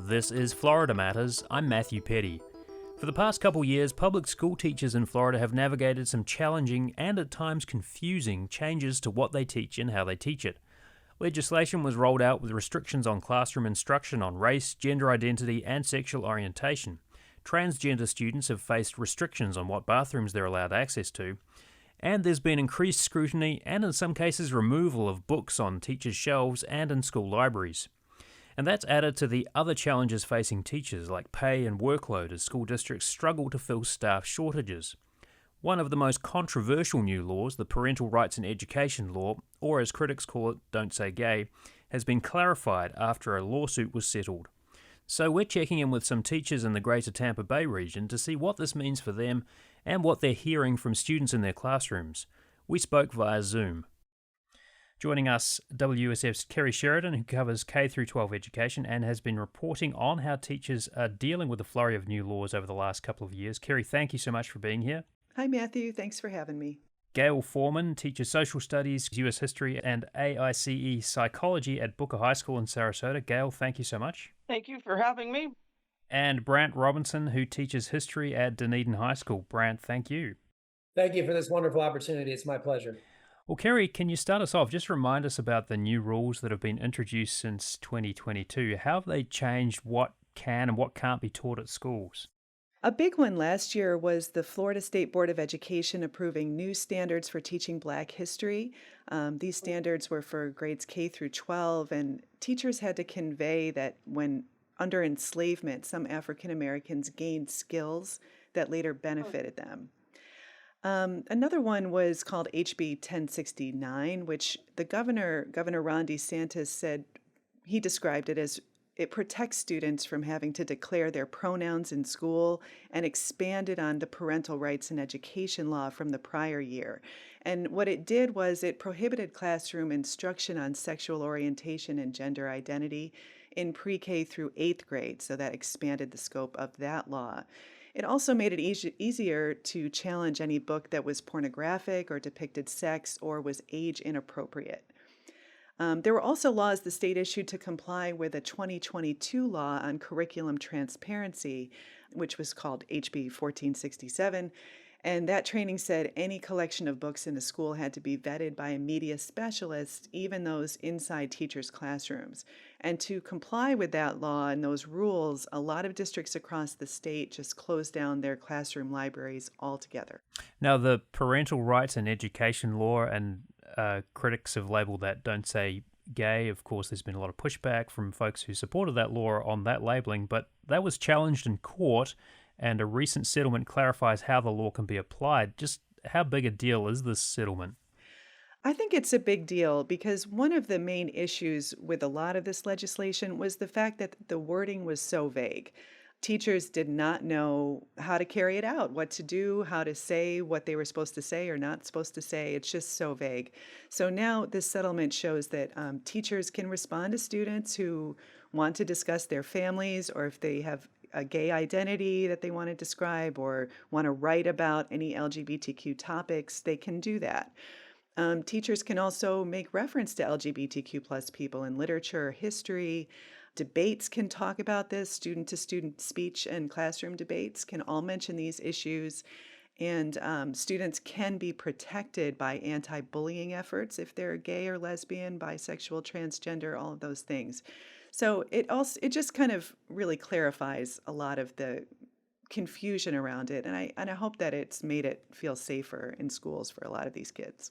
This is Florida Matters. I'm Matthew Petty. For the past couple years, public school teachers in Florida have navigated some challenging and at times confusing changes to what they teach and how they teach it. Legislation was rolled out with restrictions on classroom instruction on race, gender identity, and sexual orientation. Transgender students have faced restrictions on what bathrooms they're allowed access to. And there's been increased scrutiny and in some cases removal of books on teachers' shelves and in school libraries. And that's added to the other challenges facing teachers like pay and workload as school districts struggle to fill staff shortages. One of the most controversial new laws, the Parental Rights in Education law, or as critics call it, Don't Say Gay, has been clarified after a lawsuit was settled. So we're checking in with some teachers in the Greater Tampa Bay region to see what this means for them and what they're hearing from students in their classrooms. We spoke via Zoom. Joining us, WUSF's Kerry Sheridan, who covers K-12 education and has been reporting on how teachers are dealing with the flurry of new laws over the last couple of years. Kerry, thank you so much for being here. Hi, Matthew. Thanks for having me. Gail Foreman teaches social studies, US history, and AICE psychology at Booker High School in Sarasota. Gail, thank you so much. Thank you for having me. And Brant Robinson, who teaches history at Dunedin High School. Brant, thank you. Thank you for this wonderful opportunity. It's my pleasure. Well, Kerry, can you start us off? Just remind us about the new rules that have been introduced since 2022. How have they changed what can and what can't be taught at schools? A big one last year was the Florida State Board of Education approving new standards for teaching Black history. These standards were for grades K through 12, and teachers had to convey that when under enslavement, some African Americans gained skills that later benefited them. Another one was called HB 1069, which the Governor Ron DeSantis said he described it as it protects students from having to declare their pronouns in school and expanded on the parental rights in education law from the prior year. And what it did was it prohibited classroom instruction on sexual orientation and gender identity in pre-K through 8th grade, so that expanded the scope of that law. It also made it easier to challenge any book that was pornographic or depicted sex or was age inappropriate. There were also laws the state issued to comply with a 2022 law on curriculum transparency, which was called HB 1467. And that training said any collection of books in a school had to be vetted by a media specialist, even those inside teachers' classrooms. And to comply with that law and those rules, a lot of districts across the state just closed down their classroom libraries altogether. Now, the Parental Rights in Education law, and critics have labelled that Don't Say Gay. Of course, there's been a lot of pushback from folks who supported that law on that labelling, but that was challenged in court, and a recent settlement clarifies how the law can be applied. Just how big a deal is this settlement? I think it's a big deal because one of the main issues with a lot of this legislation was the fact that the wording was so vague. Teachers did not know how to carry it out, what to do, how to say what they were supposed to say or not supposed to say. It's just so vague. So now this settlement shows that teachers can respond to students who want to discuss their families, or if they have a gay identity that they want to describe or want to write about any LGBTQ topics, they can do that. Teachers can also make reference to LGBTQ plus people in literature or history. Debates can talk about this. Student-to-student speech and classroom debates can all mention these issues. And students can be protected by anti-bullying efforts if they're gay or lesbian, bisexual, transgender, all of those things. So it just kind of really clarifies a lot of the confusion around it. And I hope that it's made it feel safer in schools for a lot of these kids.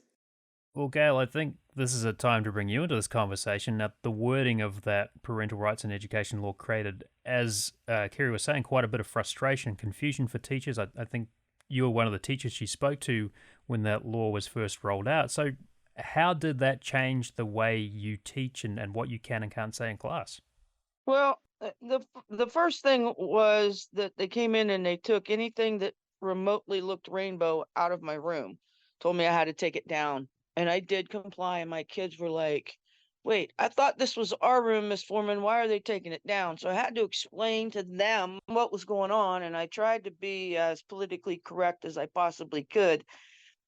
Well, Gail, I think this is a time to bring you into this conversation. Now, the wording of that Parental Rights in Education law created, as Kerry was saying, quite a bit of frustration, confusion for teachers. I think you were one of the teachers she spoke to when that law was first rolled out. So how did that change the way you teach and what you can and can't say in class? Well, the first thing was that they came in and they took anything that remotely looked rainbow out of my room, told me I had to take it down. And I did comply, and my kids were like, wait, I thought this was our room, Miss Foreman. Why are they taking it down? So I had to explain to them what was going on, and I tried to be as politically correct as I possibly could.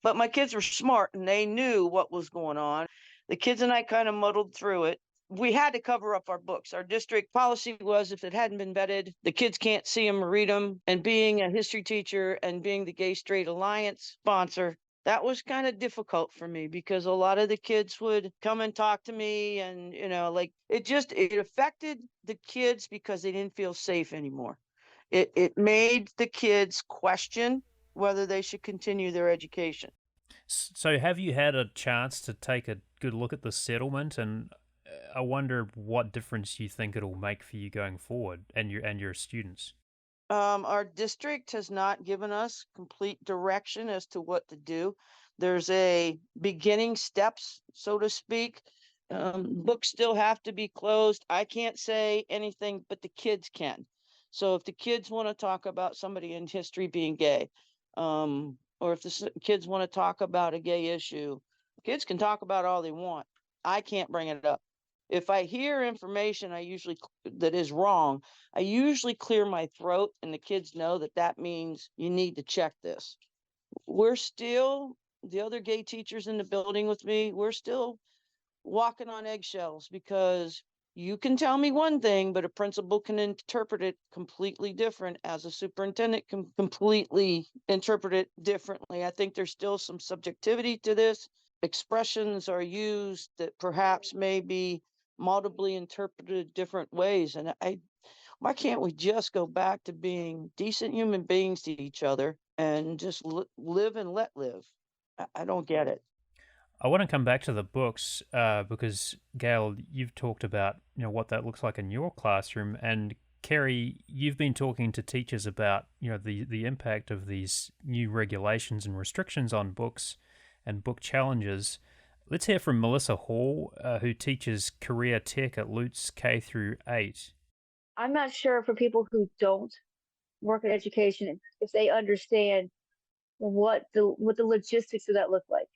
But my kids were smart, and they knew what was going on. The kids and I kind of muddled through it. we had to cover up our books. Our district policy was if it hadn't been vetted, the kids can't see them or read them. And being a history teacher and being the Gay Straight Alliance sponsor, that was kind of difficult for me because a lot of the kids would come and talk to me and, like it affected the kids because they didn't feel safe anymore. It made the kids question whether they should continue their education. So, have you had a chance to take a good look at the settlement? And I wonder what difference you think it'll make for you going forward and your students. Our district has not given us complete direction as to what to do. There's a beginning steps, so to speak. Books still have to be closed. I can't say anything, but the kids can. So if the kids want to talk about somebody in history being gay, or if the kids want to talk about a gay issue, kids can talk about all they want. I can't bring it up. If I hear information that is wrong, I usually clear my throat, and the kids know that means you need to check this. We're still, the other gay teachers in the building with me, we're still walking on eggshells because you can tell me one thing, but a principal can interpret it completely different, as a superintendent can completely interpret it differently. I think there's still some subjectivity to this. Expressions are used that perhaps may be multiply interpreted different ways. And why can't we just go back to being decent human beings to each other and just live and let live? I don't get it. I want to come back to the books because Gail, you've talked about what that looks like in your classroom, and Kerry, you've been talking to teachers about the impact of these new regulations and restrictions on books and book challenges. Let's hear from Melissa Hall, who teaches career tech at Lutz K through 8. I'm not sure for people who don't work in education if they understand what the logistics of that look like.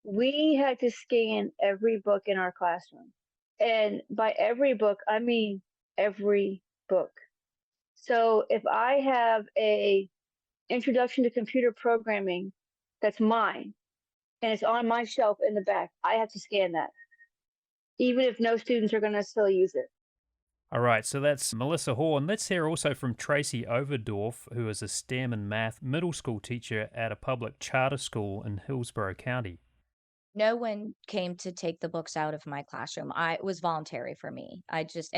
We had to scan every book in our classroom. And by every book, I mean every book. So if I have a introduction to computer programming that's mine and it's on my shelf in the back, I have to scan that, even if no students are going to still use it. All right, so that's Melissa Hall. And let's hear also from Tracy Overdorf, who is a STEM and math middle school teacher at a public charter school in Hillsborough County. No one came to take the books out of my classroom. It was voluntary for me. I just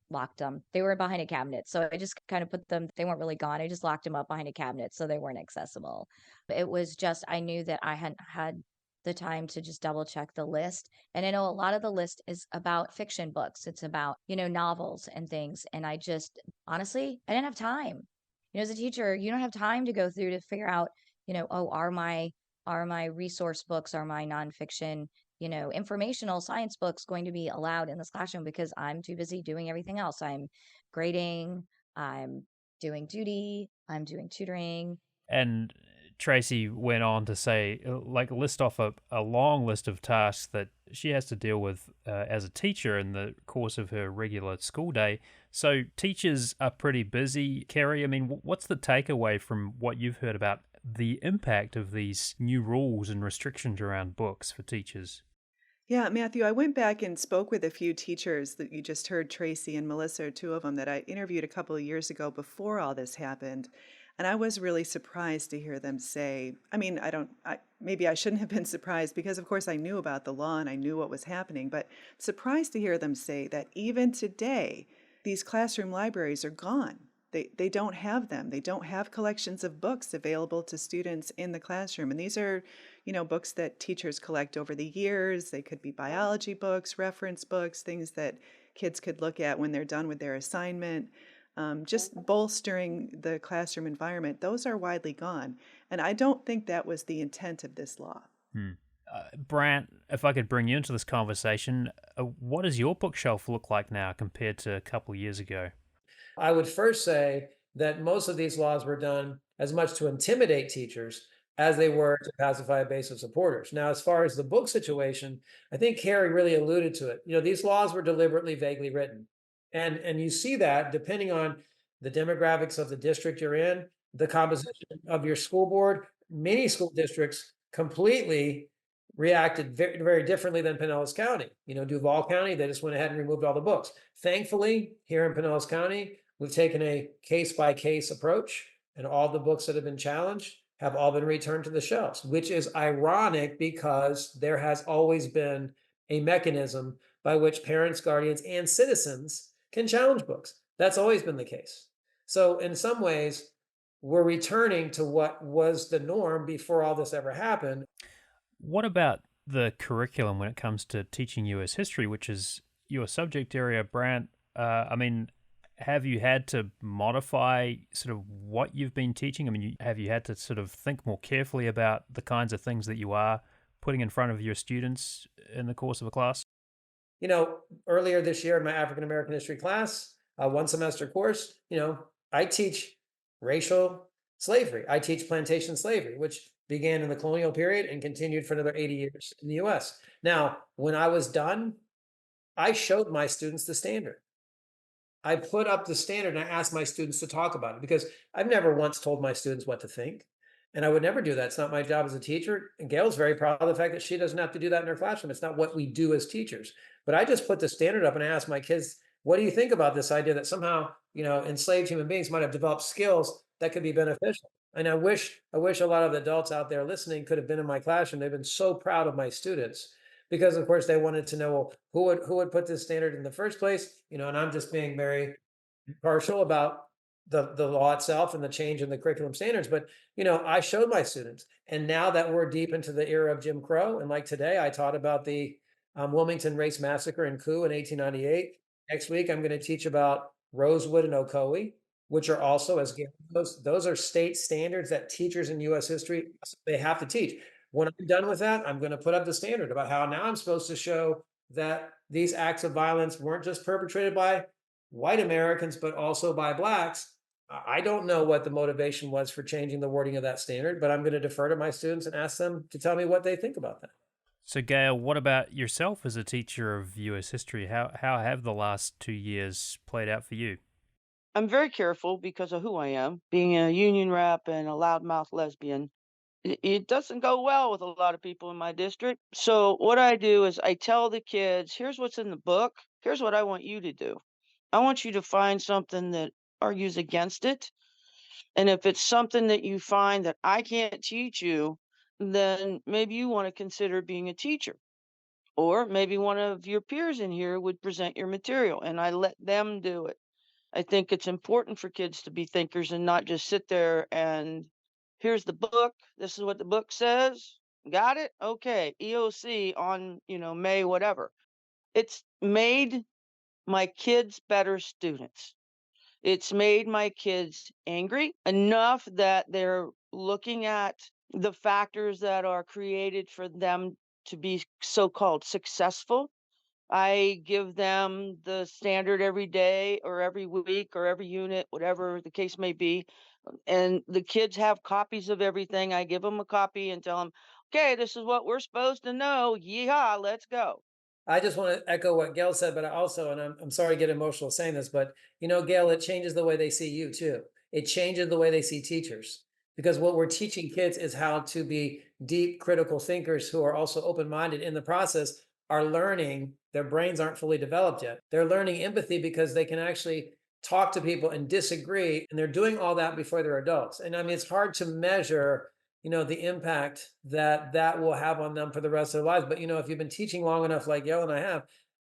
locked them. They were behind a cabinet. So I just kind of put them, they weren't really gone. I just locked them up behind a cabinet so they weren't accessible. It was just, I knew that I hadn't had the time to just double check the list. And I know a lot of the list is about fiction books. It's about, novels and things. And I just, honestly, I didn't have time. As a teacher, you don't have time to go through to figure out, are my resource books, are my nonfiction, informational science books going to be allowed in this classroom because I'm too busy doing everything else. I'm grading, I'm doing duty, I'm doing tutoring. And Tracy went on to say, list off a long list of tasks that she has to deal with as a teacher in the course of her regular school day. So teachers are pretty busy. Kerry, I mean, what's the takeaway from what you've heard about the impact of these new rules and restrictions around books for teachers? Yeah, Matthew, I went back and spoke with a few teachers that you just heard, Tracy and Melissa, two of them that I interviewed a couple of years ago before all this happened. And I was really surprised to hear them say, maybe I shouldn't have been surprised because of course I knew about the law and I knew what was happening, but surprised to hear them say that even today, these classroom libraries are gone. They don't have them. They don't have collections of books available to students in the classroom. And these are, books that teachers collect over the years. They could be biology books, reference books, things that kids could look at when they're done with their assignment, just bolstering the classroom environment. Those are widely gone. And I don't think that was the intent of this law. Brant, if I could bring you into this conversation, what does your bookshelf look like now compared to a couple of years ago? I would first say that most of these laws were done as much to intimidate teachers as they were to pacify a base of supporters. Now, as far as the book situation, I think Carrie really alluded to it. These laws were deliberately vaguely written. And you see that depending on the demographics of the district you're in, the composition of your school board. Many school districts completely reacted very, very differently than Pinellas County. Duval County, they just went ahead and removed all the books. Thankfully, here in Pinellas County, we've taken a case by case approach, and all the books that have been challenged have all been returned to the shelves, which is ironic because there has always been a mechanism by which parents, guardians, and citizens can challenge books. That's always been the case. So, in some ways, we're returning to what was the norm before all this ever happened. What about the curriculum when it comes to teaching US history, which is your subject area, Brant? I mean, have you had to modify sort of what you've been teaching? I mean, have you had to sort of think more carefully about the kinds of things that you are putting in front of your students in the course of a class? Earlier this year in my African American history class, one semester course, I teach racial slavery. I teach plantation slavery, which began in the colonial period and continued for another 80 years in the US. Now, when I was done, I showed my students the standard. I put up the standard and I asked my students to talk about it because I've never once told my students what to think. And I would never do that. It's not my job as a teacher. And Gail's very proud of the fact that she doesn't have to do that in her classroom. It's not what we do as teachers. But I just put the standard up and I asked my kids, what do you think about this idea that somehow, enslaved human beings might have developed skills that could be beneficial? And I wish a lot of the adults out there listening could have been in my classroom. They've been so proud of my students because of course they wanted to know, well, who would put this standard in the first place, and I'm just being very partial about the law itself and the change in the curriculum standards. But I showed my students, and now that we're deep into the era of Jim Crow, and like today I taught about the Wilmington Race Massacre and Coup in 1898. Next week I'm going to teach about Rosewood and Ocoee, which are also, as Gail knows, those are state standards that teachers in US history, they have to teach. When I'm done with that, I'm going to put up the standard about how now I'm supposed to show that these acts of violence weren't just perpetrated by white Americans, but also by Blacks. I don't know what the motivation was for changing the wording of that standard, but I'm going to defer to my students and ask them to tell me what they think about that. So, Gail, what about yourself as a teacher of US history? How have the last 2 years played out for you? I'm very careful because of who I am, being a union rep and a loudmouth lesbian. It doesn't go well with a lot of people in my district. So what I do is I tell the kids, here's what's in the book. Here's what I want you to do. I want you to find something that argues against it. And if it's something that you find that I can't teach you, then maybe you want to consider being a teacher. Or maybe one of your peers in here would present your material and I let them do it. I think it's important for kids to be thinkers and not just sit there and here's the book. This is what the book says. Got it? Okay. EOC on, May, whatever. It's made my kids better students. It's made my kids angry enough that they're looking at the factors that are created for them to be so-called successful. I give them the standard every day or every week or every unit, whatever the case may be. And the kids have copies of everything. I give them a copy and tell them, okay, this is what we're supposed to know. Yeehaw, let's go. I just want to echo what Gail said, but I also, and I'm sorry to get emotional saying this, but Gail, it changes the way they see you too. It changes the way they see teachers because what we're teaching kids is how to be deep critical thinkers who are also open-minded in the process, are learning, their brains aren't fully developed yet. They're learning empathy because they can actually talk to people and disagree, and they're doing all that before they're adults. And I mean, it's hard to measure the impact that will have on them for the rest of their lives. But if you've been teaching long enough, like Gail and I have,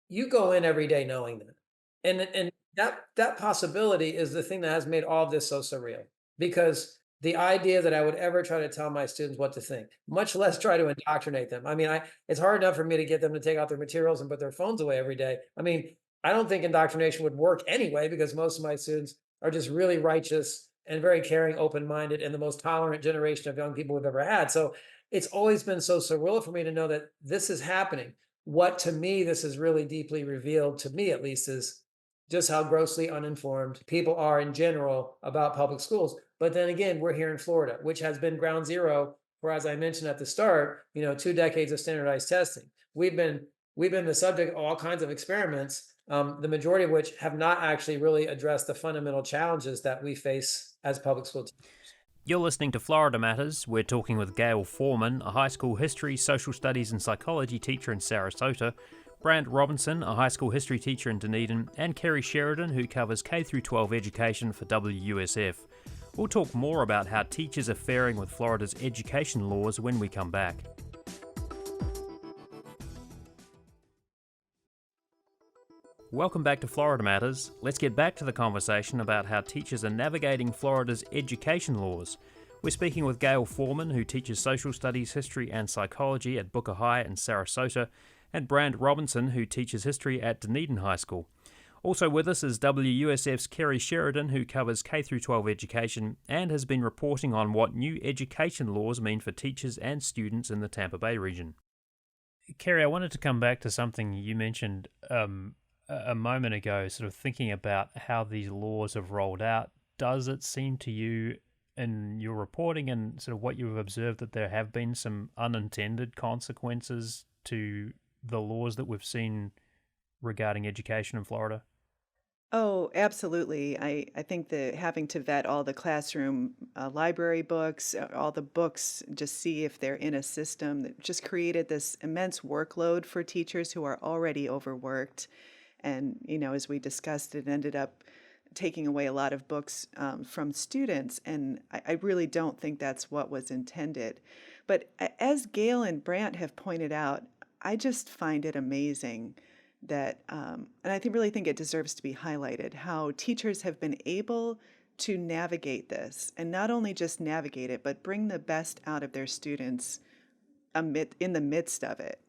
you go in every day knowing that. And that possibility is the thing that has made all of this so surreal. Because the idea that I would ever try to tell my students what to think, much less try to indoctrinate them. I mean, it's hard enough for me to get them to take out their materials and put their phones away every day. I mean, I don't think indoctrination would work anyway, because most of my students are just really righteous and very caring, open-minded, and the most tolerant generation of young people we've ever had. So it's always been so surreal for me to know that this is happening. What to me, this is really deeply revealed, to me at least, is just how grossly uninformed people are in general about public schools. But then again, we're here in Florida, which has been ground zero for, as I mentioned at the start, 2 decades of standardized testing. We've been the subject of all kinds of experiments, the majority of which have not actually really addressed the fundamental challenges that we face as public school teachers. You're listening to Florida Matters. We're talking with Gail Foreman, a high school history, social studies and psychology teacher in Sarasota, Brant Robinson, a high school history teacher in Dunedin, and Kerry Sheridan, who covers K-12 education for WUSF. We'll talk more about how teachers are faring with Florida's education laws when we come back. Welcome back to Florida Matters. Let's get back to the conversation about how teachers are navigating Florida's education laws. We're speaking with Gail Foreman, who teaches social studies, history and psychology at Booker High in Sarasota, and Brant Robinson, who teaches history at Dunedin High School. Also with us is WUSF's Kerry Sheridan, who covers K-12 education and has been reporting on what new education laws mean for teachers and students in the Tampa Bay region. Kerry, I wanted to come back to something you mentioned a moment ago, sort of thinking about how these laws have rolled out. Does it seem to you in your reporting and sort of what you've observed that there have been some unintended consequences to the laws that we've seen regarding education in Florida? Oh, absolutely. I think that having to vet all the classroom library books, all the books, just see if they're in a system that just created this immense workload for teachers who are already overworked. And, as we discussed, it ended up taking away a lot of books from students. And I really don't think that's what was intended. But as Gail and Brant have pointed out, I just find it amazing that, and I really think it deserves to be highlighted, how teachers have been able to navigate this, and not only just navigate it, but bring the best out of their students in the midst of it.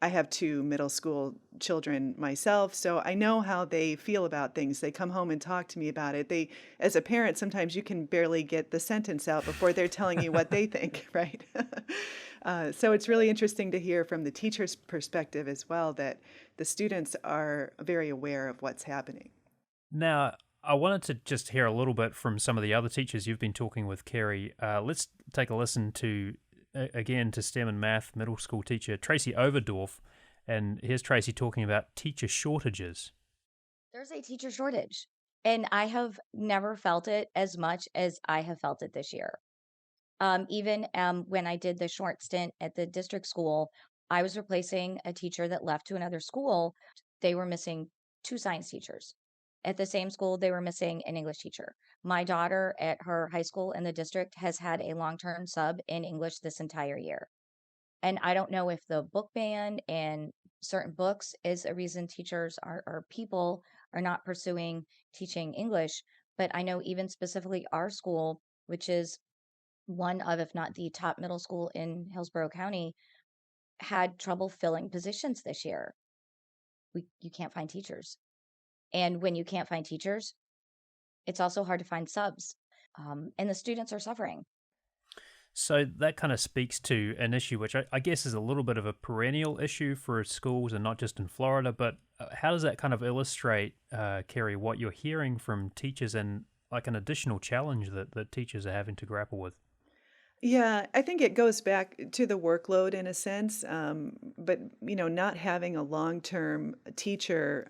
I have 2 middle school children myself, so I know how they feel about things. They come home and talk to me about it. As a parent, sometimes you can barely get the sentence out before they're telling you what they think, right? So it's really interesting to hear from the teacher's perspective as well that the students are very aware of what's happening. Now, I wanted to just hear a little bit from some of the other teachers you've been talking with, Kerry. Let's take a listen to STEM and math middle school teacher Tracy Overdorf. And here's Tracy talking about teacher shortages. There's a teacher shortage, and I have never felt it as much as I have felt it this year. Even when I did the short stint at the district school, I was replacing a teacher that left to another school. They were missing 2 science teachers. At the same school, they were missing an English teacher. My daughter at her high school in the district has had a long-term sub in English this entire year. And I don't know if the book ban and certain books is a reason teachers or people are not pursuing teaching English, but I know even specifically our school, which is one of, if not the top middle school in Hillsborough County, had trouble filling positions this year. You can't find teachers. And when you can't find teachers, it's also hard to find subs. And the students are suffering. So that kind of speaks to an issue which I guess is a little bit of a perennial issue for schools and not just in Florida, but how does that kind of illustrate, Kerry, what you're hearing from teachers and like an additional challenge that teachers are having to grapple with? Yeah, I think it goes back to the workload in a sense, but not having a long-term teacher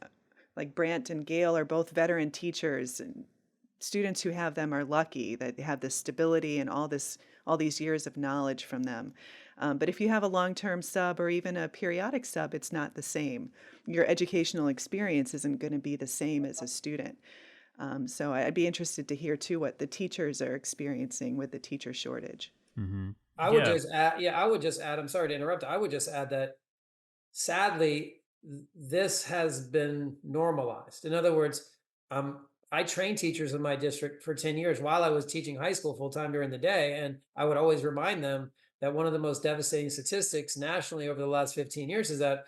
like Brant and Gail are both veteran teachers, and students who have them are lucky that they have this stability and all these years of knowledge from them. But if you have a long-term sub or even a periodic sub, it's not the same. Your educational experience isn't going to be the same as a student. So I'd be interested to hear too what the teachers are experiencing with the teacher shortage. Mm-hmm. I would just add, I would just add, I'm sorry to interrupt. I would just add that sadly, this has been normalized. In other words, I trained teachers in my district for 10 years while I was teaching high school full time during the day. And I would always remind them that one of the most devastating statistics nationally over the last 15 years is that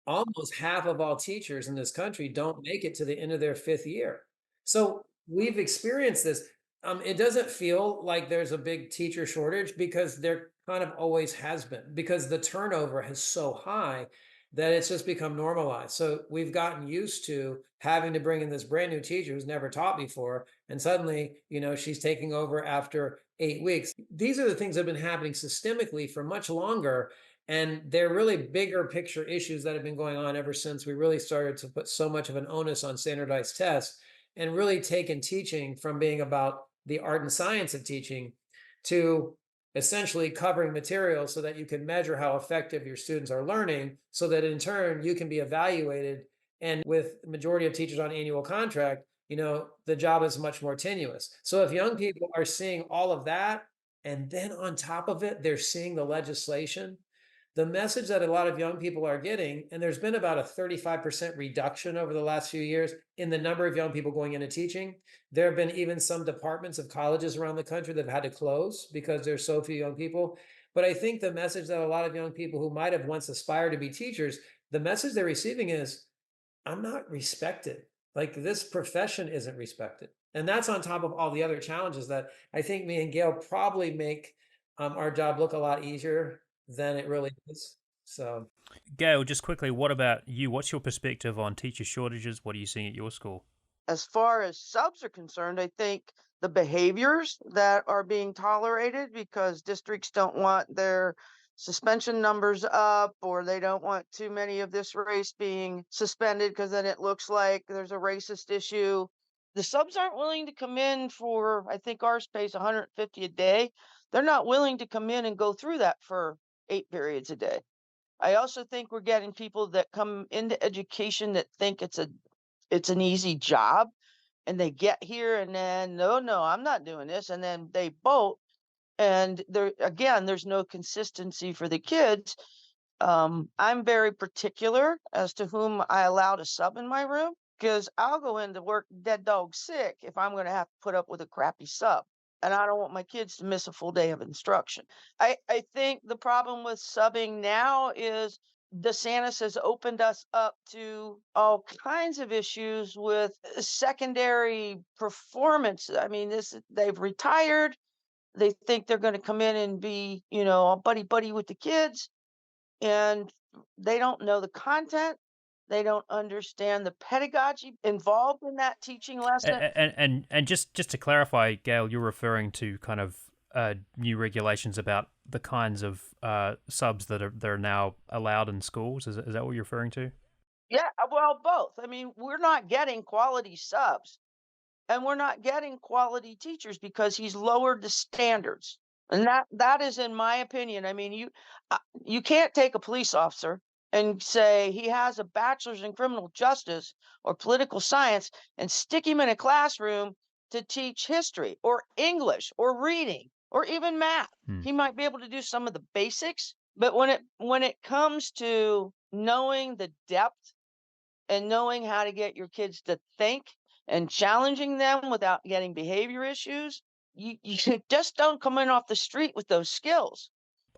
almost half of all teachers in this country don't make it to the end of their 5th year. So we've experienced this. It doesn't feel like there's a big teacher shortage because there kind of always has been, because the turnover is so high that it's just become normalized. So we've gotten used to having to bring in this brand new teacher who's never taught before. And suddenly, she's taking over after 8 weeks. These are the things that have been happening systemically for much longer. And they're really bigger picture issues that have been going on ever since we really started to put so much of an onus on standardized tests and really taken teaching from being about the art and science of teaching to essentially covering material so that you can measure how effective your students are learning, so that in turn you can be evaluated. And with the majority of teachers on annual contract, the job is much more tenuous. So if young people are seeing all of that, and then on top of it, they're seeing the legislation, the message that a lot of young people are getting, and there's been about a 35% reduction over the last few years in the number of young people going into teaching. There have been even some departments of colleges around the country that have had to close because there's so few young people. But I think the message that a lot of young people who might have once aspired to be teachers, the message they're receiving is, I'm not respected. Like, this profession isn't respected. And that's on top of all the other challenges that I think me and Gail probably make our job look a lot easier than it really is. So, Gail, just quickly, what about you? What's your perspective on teacher shortages? What are you seeing at your school? As far as subs are concerned, I think the behaviors that are being tolerated because districts don't want their suspension numbers up, or they don't want too many of this race being suspended because then it looks like there's a racist issue. The subs aren't willing to come in for, I think ours pays 150 a day. They're not willing to come in and go through that for 8 periods a day. I also think we're getting people that come into education that think it's an easy job, and they get here and then, no, I'm not doing this, and then they bolt, and there's no consistency for the kids. I'm very particular as to whom I allow to sub in my room, because I'll go into work dead dog sick if I'm going to have to put up with a crappy sub. And I don't want my kids to miss a full day of instruction. I think the problem with subbing now is DeSantis has opened us up to all kinds of issues with secondary performance. I mean, they've retired. They think they're going to come in and be, all buddy buddy with the kids, and they don't know the content. They don't understand the pedagogy involved in that teaching lesson. And just to clarify, Gail, you're referring to kind of new regulations about the kinds of subs that are now allowed in schools. Is that what you're referring to? Yeah, well, both. I mean, we're not getting quality subs, and we're not getting quality teachers because he's lowered the standards. And that is, in my opinion, I mean, you can't take a police officer and say he has a bachelor's in criminal justice or political science and stick him in a classroom to teach history or English or reading or even math. He might be able to do some of the basics, but when it comes to knowing the depth and knowing how to get your kids to think and challenging them without getting behavior issues, you just don't come in off the street with those skills.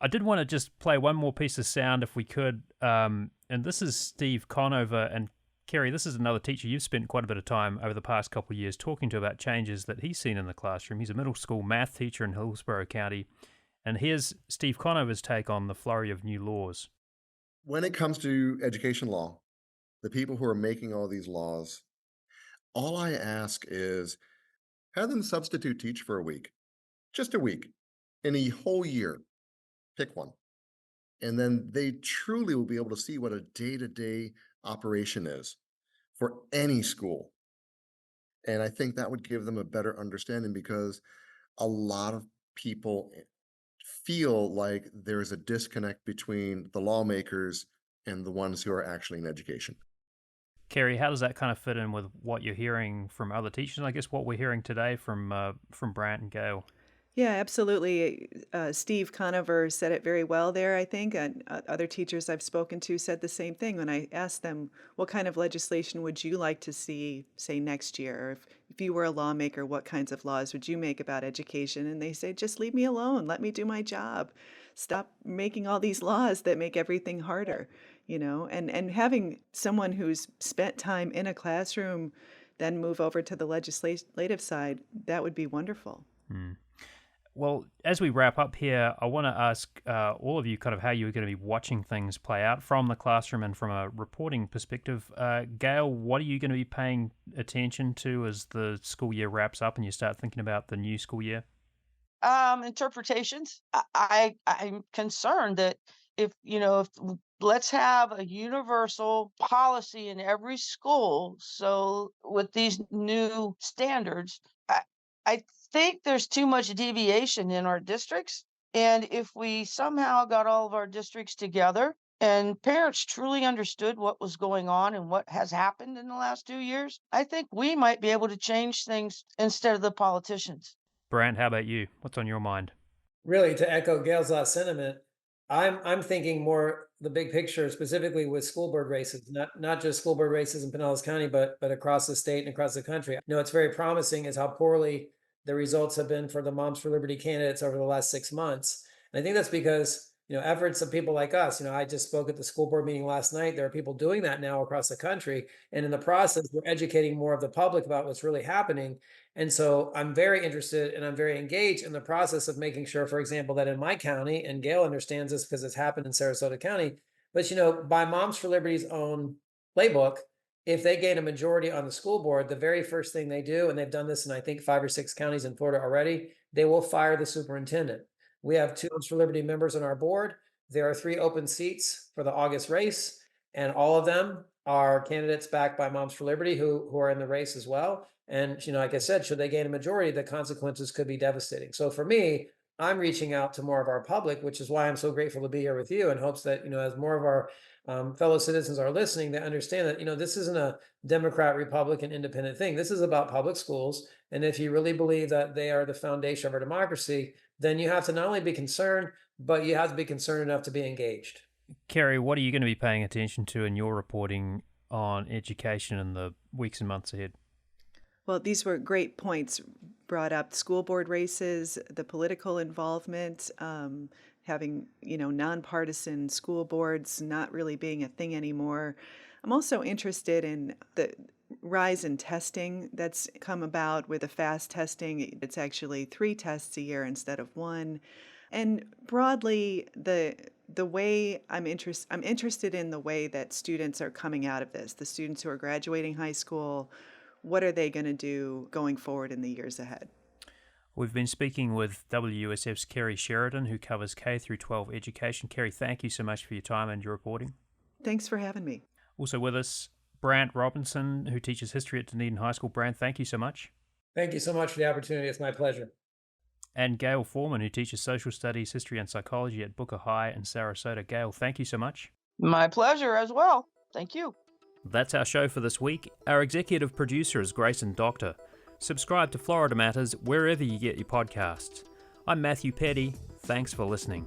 I did want to just play one more piece of sound if we could. And this is Steve Conover. And Kerry, this is another teacher you've spent quite a bit of time over the past couple of years talking to about changes that he's seen in the classroom. He's a middle school math teacher in Hillsborough County. And here's Steve Conover's take on the flurry of new laws. When it comes to education law, the people who are making all these laws, all I ask is have them substitute teach for a week, just a week, in a whole year. Pick one. And then they truly will be able to see what a day-to-day operation is for any school. And I think that would give them a better understanding, because a lot of people feel like there's a disconnect between the lawmakers and the ones who are actually in education. Kerry, how does that kind of fit in with what you're hearing from other teachers? And I guess what we're hearing today from Brant and Gail. Yeah, absolutely. Steve Conover said it very well there, I think. And other teachers I've spoken to said the same thing when I asked them, what kind of legislation would you like to see, say, next year? Or if you were a lawmaker, what kinds of laws would you make about education? And they say, just leave me alone. Let me do my job. Stop making all these laws that make everything harder, and having someone who's spent time in a classroom then move over to the legislative side, that would be wonderful. Well, as we wrap up here, I want to ask all of you kind of how you're going to be watching things play out from the classroom and from a reporting perspective. Gail, what are you going to be paying attention to as the school year wraps up and you start thinking about the new school year? Interpretations. I'm concerned that if let's have a universal policy in every school. So with these new standards, I think there's too much deviation in our districts. And if we somehow got all of our districts together and parents truly understood what was going on and what has happened in the last 2 years, I think we might be able to change things instead of the politicians. Brant, how about you? What's on your mind? Really, to echo Gail's last sentiment, I'm thinking more the big picture, specifically with school board races, not just school board races in Pinellas County, but across the state and across the country. It's very promising is how poorly the results have been for the Moms for Liberty candidates over the last 6 months. And I think that's because, efforts of people like us. I just spoke at the school board meeting last night. There are people doing that now across the country. And in the process, we're educating more of the public about what's really happening. And so I'm very interested and I'm very engaged in the process of making sure, for example, that in my county, and Gail understands this because it's happened in Sarasota County, but by Moms for Liberty's own playbook, if they gain a majority on the school board, the very first thing they do, and they've done this in I think 5 or 6 counties in Florida already, they will fire the superintendent. We have 2 Moms for Liberty members on our board. There are 3 open seats for the August race, and all of them are candidates backed by Moms for Liberty who are in the race as well. And, like I said, should they gain a majority, the consequences could be devastating. So for me, I'm reaching out to more of our public, which is why I'm so grateful to be here with you, in hopes that, as more of our fellow citizens are listening, they understand that, this isn't a Democrat, Republican, independent thing. This is about public schools. And if you really believe that they are the foundation of our democracy, then you have to not only be concerned, but you have to be concerned enough to be engaged. Kerry, what are you going to be paying attention to in your reporting on education in the weeks and months ahead? Well, these were great points brought up. School board races, the political involvement, having, nonpartisan school boards not really being a thing anymore. I'm also interested in the rise in testing that's come about with the fast testing. It's actually 3 tests a year instead of 1. And broadly, the way I'm interested in the way that students are coming out of this, the students who are graduating high school. What are they going to do going forward in the years ahead? We've been speaking with WUSF's Kerry Sheridan, who covers K through 12 education. Kerry, thank you so much for your time and your reporting. Thanks for having me. Also with us, Brant Robinson, who teaches history at Dunedin High School. Brant, thank you so much. Thank you so much for the opportunity. It's my pleasure. And Gail Foreman, who teaches social studies, history and psychology at Booker High in Sarasota. Gail, thank you so much. My pleasure as well. Thank you. That's our show for this week. Our executive producer is Grayson Doctor. Subscribe to Florida Matters wherever you get your podcasts. I'm Matthew Petty. Thanks for listening.